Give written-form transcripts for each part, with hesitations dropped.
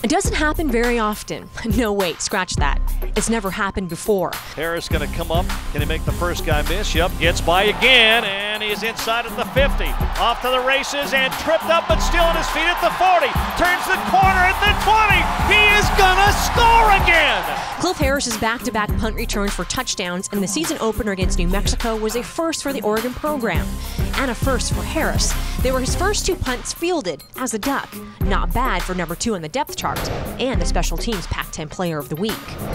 It doesn't happen very often. No, wait, scratch that. It's never happened before. Harris going to come up. Can he make the first guy miss? Yep, gets by again, and he's inside at the 50. Off to the races and tripped up, but still on his feet at the 40. Turns the corner at the 20. He is going to score again. Cliff Harris's back-to-back punt returns for touchdowns in the season opener against New Mexico was a first for the Oregon program, and a first for Harris. They were his first 2 punts fielded as a Duck. Not bad for number 2 on the depth chart, and the special teams Pac-10 Player of the Week.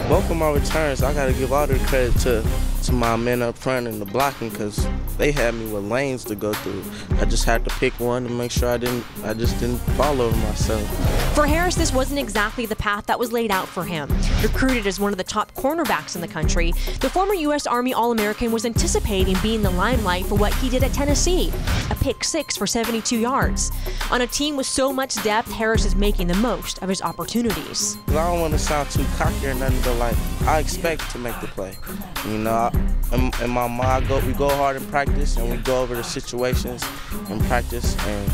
Both of my returns, I got to give all the credit to my men up front and the blocking, because they had me with lanes to go through. I just had to pick one to make sure I just didn't fall over myself. For Harris, this wasn't exactly the path that was laid out for him. Recruited as one of the top cornerbacks in the country, the former U.S. Army All-American was anticipating being the limelight for what he did at Tennessee, a pick 6 for 72 yards. On a team with so much depth, Harris is making the most of his opportunities. I don't want to sound too cocky or nothing, but like, I expect to make the play. You know, in my mind, we go hard in practice, and we go over the situations in practice, and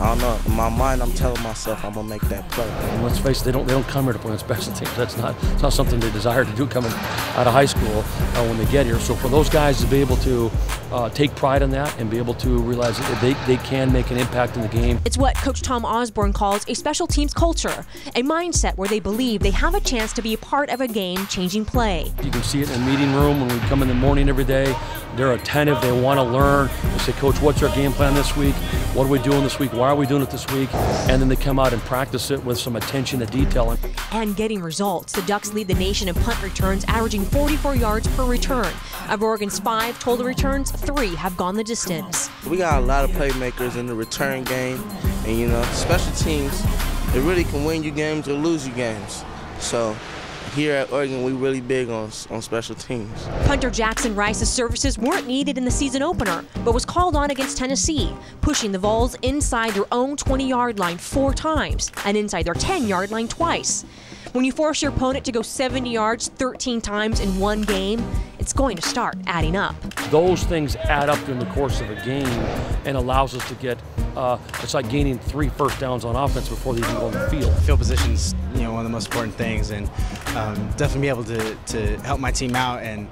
I don't know, in my mind, I'm telling myself I'm gonna make that play. And let's face it, they don't come here to play on special teams. It's not something they desire to do coming out of high school when they get here. So for those guys to be able to take pride in that and be able to realize that they can make an impact in the game. It's what Coach Tom Osborne calls a special teams culture, a mindset where they believe they have a chance to be a part of a game-changing play. You can see it in the meeting room when we come in the morning every day. They're attentive, they want to learn. They say, Coach, what's our game plan this week? What are we doing this week? Why are we doing it this week? And then they come out and practice it with some attention to detail. And getting results. The Ducks lead the nation in punt returns, averaging 44 yards per return. Of Oregon's 5 total returns, 3 have gone the distance. We got a lot of playmakers in the return game, and you know, special teams, it really can win you games or lose you games. So here at Oregon, we're really big on special teams. Punter Jackson Rice's services weren't needed in the season opener, but was called on against Tennessee, pushing the Vols inside their own 20-yard line 4 times and inside their 10-yard line twice. When you force your opponent to go 70 yards 13 times in one game, it's going to start adding up. Those things add up during the course of a game and allows us to get, it's like gaining 3 first downs on offense before they even go on the field. Field position's, you know, one of the most important things, and definitely be able to help my team out and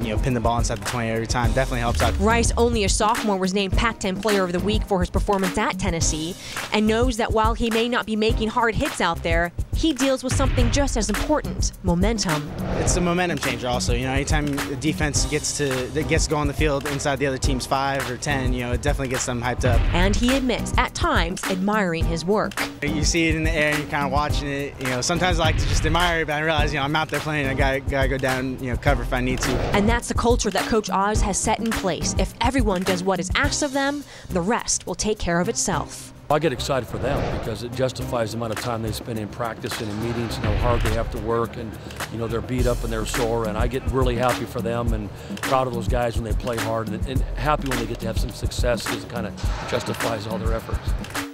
you know, pin the ball inside the 20 every time definitely helps out. Rice, only a sophomore, was named Pac-10 Player of the Week for his performance at Tennessee, and knows that while he may not be making hard hits out there, he deals with something just as important: momentum. It's a momentum changer also. You know, anytime the defense gets to go on the field inside the other team's 5 or 10, you know, it definitely gets them hyped up. And he admits, at times, admiring his work. You see it in the air and you're kind of watching it. You know, sometimes I like to just admire it, but I realize, you know, I'm out there playing. I gotta go down, you know, cover if I need to. And that's the culture that Coach Oz has set in place. If everyone does what is asked of them, the rest will take care of itself. I get excited for them because it justifies the amount of time they spend in practice and in meetings and how hard they have to work, and you know, they're beat up and they're sore, and I get really happy for them and proud of those guys when they play hard, and happy when they get to have some success because it kind of justifies all their efforts.